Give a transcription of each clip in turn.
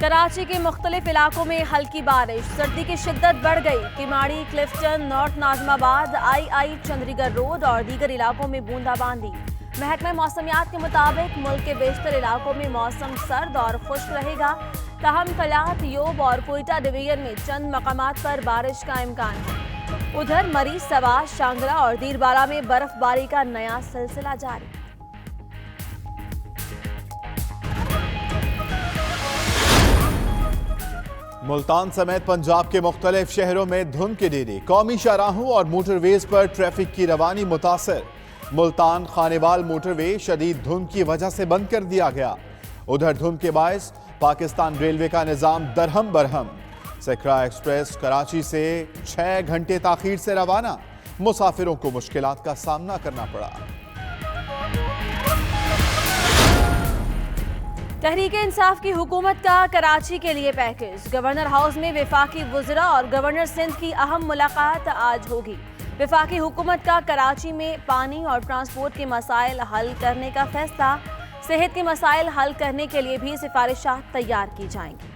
कराची के मुख्तलिफ इलाकों में हल्की बारिश, सर्दी की शिद्दत बढ़ गई। किमाड़ी, क्लिफ्टन, नॉर्थ नाजमाबाद, आई चंद्रीगढ़ रोड और दीगर इलाकों में बूंदाबांदी। महकमा मौसमियात के मुताबिक मुल्क के बेशतर इलाकों में मौसम सर्द और खुश्क रहेगा। ताहम कलात, योब और कोयटा डिवीजन में चंद मकामात पर बारिश का इम्कान है। उधर मरीज, सवा, शांगरा और दीरबाला में बर्फबारी का नया सिलसिला जारी। मुल्तान समेत पंजाब के मुख्तलिफ शहरों में धुंध के डेरे, कौमी शाहराहों और मोटरवेज पर ट्रैफिक की रवानी मुतासर। मुल्तान खानेवाल मोटरवे शदीद धुंध की वजह से बंद कर दिया गया। उधर धुंध के बायस पाकिस्तान रेलवे का निज़ाम दरहम बरहम। सकरा एक्सप्रेस कराची से 6 घंटे ताखीर से रवाना, मुसाफिरों को मुश्किलात का सामना करना पड़ा। तहरीक इंसाफ की हुकूमत का कराची के लिए पैकेज। गवर्नर हाउस में वफाकी वज़रा और गवर्नर सिंध की अहम मुलाकात आज होगी। वफाकी हुकूमत का कराची में पानी और ट्रांसपोर्ट के मसाइल हल करने का फैसला। सेहत के मसाइल हल करने के लिए भी सिफारिशात तैयार की जाएंगी।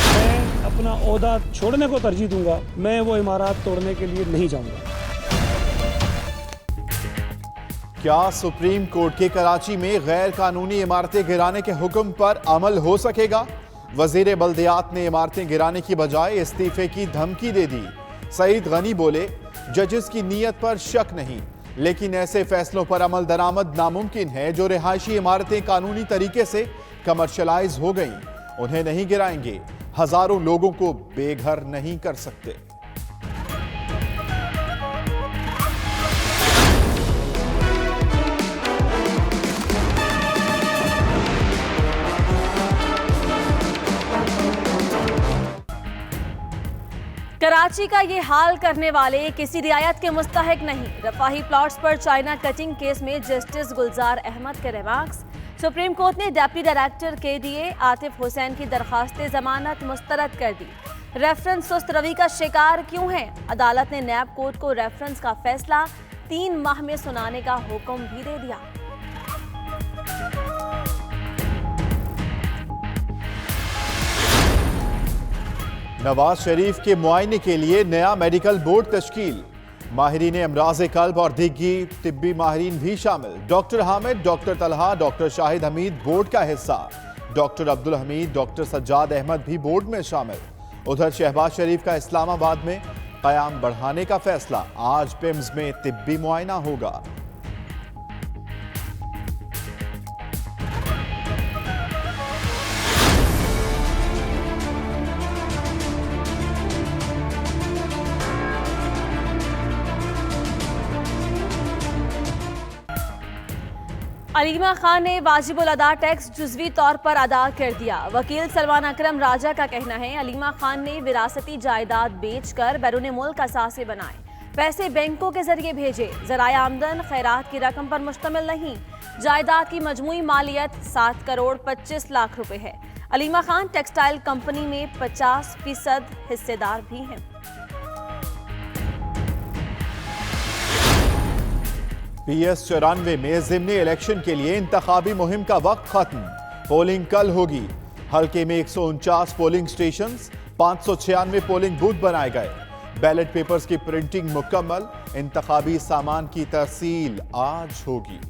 मैं अपना ओहदा छोड़ने को तरजीह दूंगा, मैं वो इमारत तोड़ने के लिए नहीं जाऊंगा। क्या सुप्रीम कोर्ट के कराची में गैर कानूनी इमारतें गिराने के हुक्म पर अमल हो सकेगा? वजीर बल्दियात ने इमारतें गिराने की बजाय इस्तीफे की धमकी दे दी। सईद गनी बोले, जजेस की नीयत पर शक नहीं, लेकिन ऐसे फैसलों पर अमल दरामद नामुमकिन है जो रिहायशी इमारतें कानूनी तरीके से कमर्शलाइज हो गईं। उन्हें नहीं गिराएंगे, हजारों लोगों को बेघर नहीं कर सकते। कराची का ये हाल करने वाले किसी रियायत के मुस्तहिक नहीं। रफाही प्लॉट्स पर चाइना कटिंग केस में जस्टिस गुलजार अहमद के रिमार्क्स। सुप्रीम कोर्ट ने deputy director KDA Atif Hussain की दरखास्त जमानत मुस्तरद कर दी। रेफरेंस सुस्त रवि का शिकार क्यों है? अदालत ने नैब कोर्ट को रेफरेंस का फैसला 3 माह में सुनाने का हुक्म भी दे दिया। नवाज शरीफ के मुआयने के लिए नया मेडिकल बोर्ड तश्कील। माहिरीन अमराज कल्ब और दीगी तिब्बी माहिरीन भी शामिल। Doctor Hamid, doctor Talha, doctor Shahid Hamid board का हिस्सा। डॉक्टर अब्दुल हमीद, डॉक्टर सज्जाद अहमद भी बोर्ड में शामिल। उधर शहबाज शरीफ का इस्लामाबाद में कयाम बढ़ाने का फैसला। आज पिम्स में तिब्बी मुआयना होगा। अलीमा खान ने वाजिबुल अदा टैक्स जुज़वी तौर पर अदा कर दिया। वकील सलमान अकरम राजा का कहना है, अलीमा खान ने विरासती जायदाद बेचकर बैरून मुल्क असासे बनाए, पैसे बैंकों के जरिए भेजे। ज़राए आमदन खैरात की रकम पर मुश्तमिल नहीं। जायदाद की मजमूई मालियत 7 करोड़ 25 लाख रुपए है। अलीमा खान टेक्सटाइल कंपनी में 50% हिस्सेदार भी हैं। PS 94 में ज़िमनी इलेक्शन के लिए इंतखाबी मुहिम का वक्त खत्म। पोलिंग कल होगी। हल्के में 149 पोलिंग स्टेशन, 596 पोलिंग बूथ बनाए गए। बैलेट पेपर्स की प्रिंटिंग मुकम्मल। इंतखाबी सामान की तहसील आज होगी।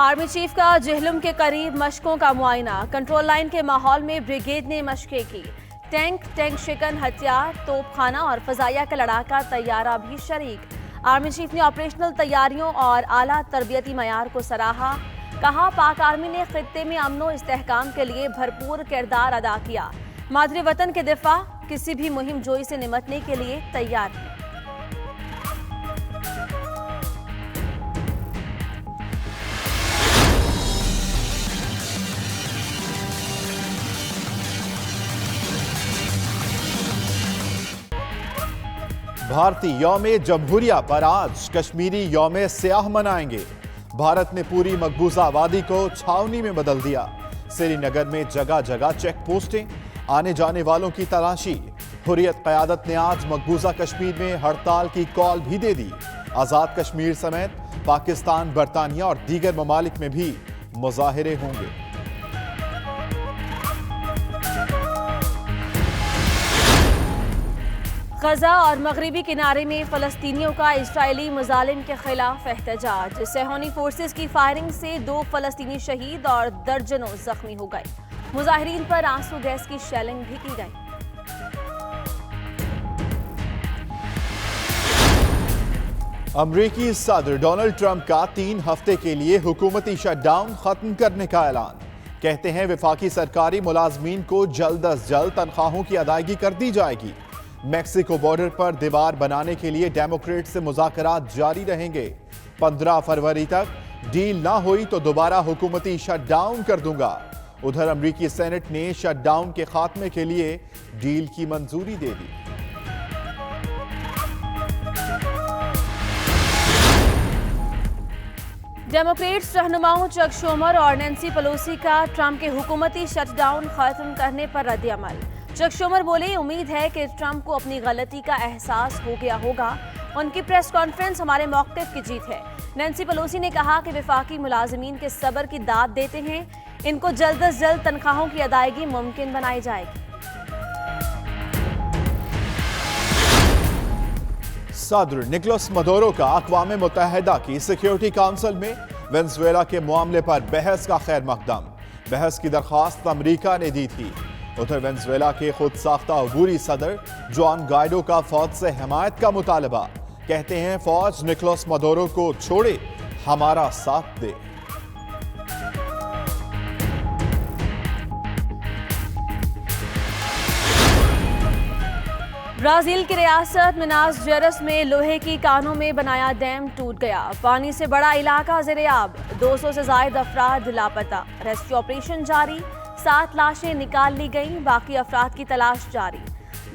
आर्मी चीफ का जेहलुम के करीब मशकों का मुआयना। कंट्रोल लाइन के माहौल में ब्रिगेड ने मशकें की। टैंक शिकन हथियार, तोपखाना और फजाइया का लड़ाका तैयारा भी शरीक। आर्मी चीफ ने ऑपरेशनल तैयारियों और आला तरबियती मयार को सराहा। कहा, पाक आर्मी ने खित्ते में अमनो इस्तेहकाम के लिए भरपूर किरदार अदा किया। मादरी वतन के दिफा किसी भी मुहिम जोई से निमटने के लिए तैयार है। भारतीय यौम जमहूरिया पर आज कश्मीरी यौम स्याह मनाएंगे। भारत ने पूरी मकबूजा आबादी को छावनी में बदल दिया। श्रीनगर में जगह जगह चेक पोस्टें, आने जाने वालों की तलाशी। हुर्रियत क़यादत ने आज मकबूजा कश्मीर में हड़ताल की कॉल भी दे दी। आजाद कश्मीर समेत पाकिस्तान, बरतानिया और दीगर ममालिक में भी मुजाहिरे होंगे। गजा और मगरिबी किनारे में फलस्तीनियों का इजरायली मुजालिम के खिलाफ एहतजाज। सेहोनी फोर्सेस की फायरिंग से 2 फलस्तीनी शहीद और दर्जनों जख्मी हो गए। मुजाहिरीन पर आंसू गैस की शेलिंग भी की गई। अमरीकी सदर डोनाल्ड ट्रंप का 3 हफ्ते के लिए हुकूमती शटडाउन खत्म करने का ऐलान। कहते हैं वफाकी सरकारी मुलाजमीन को जल्द अज जल्द तनख्वाहों की अदायगी कर दी जाएगी। मैक्सिको बॉर्डर पर दीवार बनाने के लिए डेमोक्रेट से मुज़ाकरात जारी रहेंगे। 15 फरवरी तक डील ना हुई तो दोबारा हुकूमती शटडाउन कर दूंगा। उधर अमरीकी सेनेट ने शटडाउन के खात्मे के लिए डील की मंजूरी दे दी। डेमोक्रेट्स रहनुमाओं चक शूमर और नैन्सी पेलोसी का ट्रंप के हुकूमती शटडाउन खत्म करने पर रद्द-ए-अमल। चक शूमर बोले, उम्मीद है कि ट्रंप को अपनी गलती का एहसास हो गया होगा। उनकी प्रेस कॉन्फ्रेंस हमारे मौक़िफ़ की जीत है। नैन्सी पेलोसी ने कहा कि वफाकी मुलाजिमीन के सब्र की दाद देते हैं। इनको जल्द अज जल्द तनख्वाहों की अदायगी मुमकिन बनाई जाएगी। सदर निकोलस मदुरो का अक़वाम मुत्तहिदा की सिक्योरिटी काउंसिल में वेनेज़ुएला के मामले पर बहस का खैर मकदम। बहस की दरख्वास्त अमरीका ने दी थी। उधर वेनेज़ुएला के खुद साख्ता अबूरी सदर जुआन गाइडो का फौज से हिमायत का मुतालबा। कहते हैं फौज निकोलस मदुरो को छोड़े, हमारा साथ दे। ब्राजील की रियासत मिनास जेरस में लोहे की कानों में बनाया डैम टूट गया। पानी से बड़ा इलाका ज़ेरे-आब। 200 से ज़ायद अफराद लापता। रेस्क्यू ऑपरेशन जारी। 7 लाशें निकाल ली गईं। बाकी अफराद की तलाश जारी।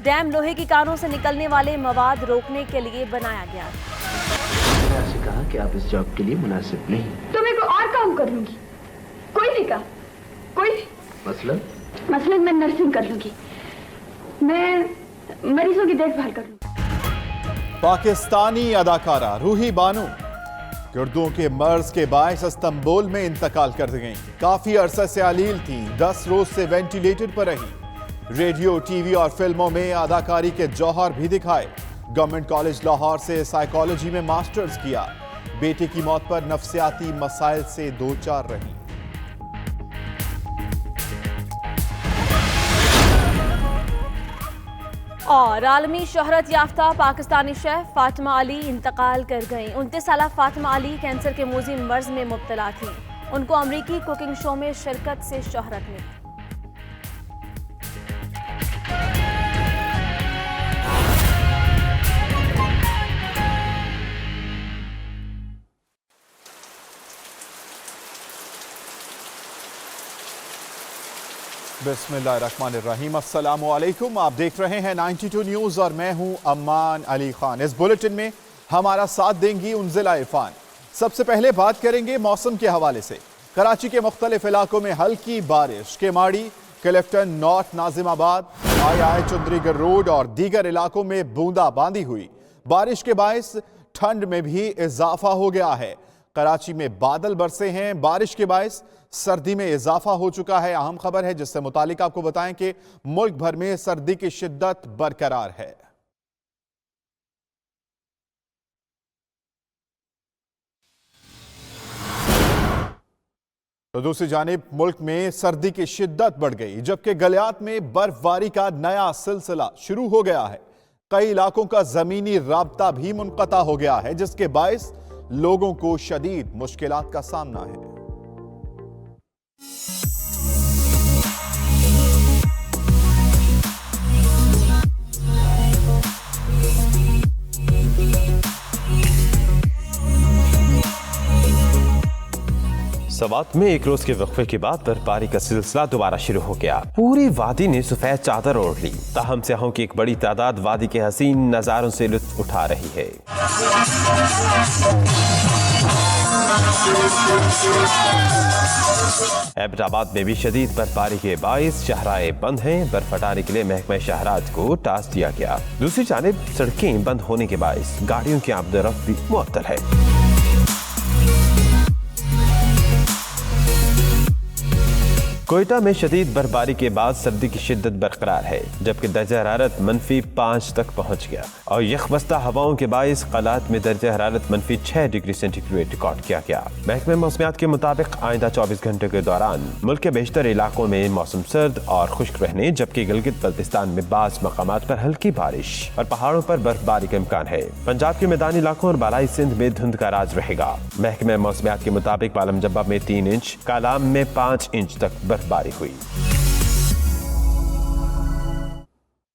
डैम लोहे की कानों से निकलने वाले मवाद रोकने के लिए बनाया गया। मैंने आपसे कहा कि आप इस जॉब के लिए मुनासिब नहीं। तो मैं कोई और काम कर लूंगी। कोई नहीं कहा। कोई मसलन मैं नर्सिंग कर लूंगी। मैं मरीजों की देखभाल कर लूंगी। पाकिस्तानी अदाकारा रूही बानो गुर्दों के मर्ज के बायस इस्तांबुल में इंतकाल कर गईं। काफी अरसा से अलील थी। 10 रोज से वेंटिलेटर पर रही। रेडियो, टीवी और फिल्मों में अदाकारी के जौहर भी दिखाए। गवर्नमेंट कॉलेज लाहौर से साइकोलॉजी में मास्टर्स किया। बेटे की मौत पर नफ्सियाती मसाइल से दो चार रही। और आलमी शोहरत याफ्ता पाकिस्तानी शेफ फातिमा अली इंतकाल कर गईं। 29 साला फातिमा अली कैंसर के मूजी मर्ज में मुब्तला थी। उनको अमरीकी कुकिंग शो में शिरकत से शोहरत मिली। बिस्मिल्लाहिर्रहमानिर्रहीम। अस्सलामु अलैकुम। आप देख रहे हैं 92 न्यूज़ और मैं हूं अम्मान अली खान। इस बुलेटिन में हमारा साथ देंगी उन्जिला इरफान। सबसे पहले बात करेंगे मौसम के हवाले से। कराची के मुख्तलिफ इलाकों में हल्की बारिश। केमाड़ी, क्लिफ्टन, नॉर्थ नाजिमाबाद, आई चंद्रीगढ़ रोड और दीगर इलाकों में बूंदाबांदी हुई। बारिश के बायस ठंड में भी इजाफा हो गया है। कराची में बादल बरसे हैं। बारिश के बायस सर्दी में इजाफा हो चुका है। अहम खबर है जिससे मुतालिक आपको बताएं कि मुल्क भर में सर्दी की शिद्दत बरकरार है। तो दूसरी जानिब मुल्क में सर्दी की शिद्दत बढ़ गई, जबकि गलियात में बर्फबारी का नया सिलसिला शुरू हो गया है। कई इलाकों का जमीनी राब्ता भी मुनक़ता हो गया है, जिसके बायस लोगों को शदीद मुश्किलात का सामना है। सवात में एक रोज के वक्फे के बाद बर्फबारी का सिलसिला दोबारा शुरू हो गया। पूरी वादी ने सफेद चादर ओढ़ ली। ताहम सयाहों की एक बड़ी तादाद वादी के हसीन नजारों से लुत्फ उठा रही है। एबटाबाद में भी शदीद बर्फबारी के बाइस शाहराएं बंद हैं। बर्फ हटाने के लिए महकमा शहरात को टास्क दिया गया। दूसरी जानिब सड़कें बंद होने के बाइस गाड़ियों की आमदोरफ्त भी मुअत्तल है। कोयटा में शदीद बर्फबारी के बाद सर्दी की शिद्दत बरकरार है, जबकि दर्जा हरारत -5 तक पहुंच गया और यखबस्ता हवाओं के बाइस कलात में दर्जा हरारत -6 डिग्री सेंटीग्रेड रिकॉर्ड किया गया। महकमे मौसमियात के मुताबिक आइंदा 24 घंटे के दौरान मुल्क के बेशतर इलाकों में मौसम सर्द और खुश्क रहने, जबकि गिलगित बल्तिस्तान में बाज़ मकामात पर हल्की बारिश और पहाड़ों पर बर्फबारी का इम्कान है। पंजाब के मैदानी इलाकों और बालाई सिंध में धुंध का राज रहेगा। महकमे मौसमियात के मुताबिक पालम जब्बा में 3 इंच, कालाम में 5 इंच तक बर्फबारी हुई।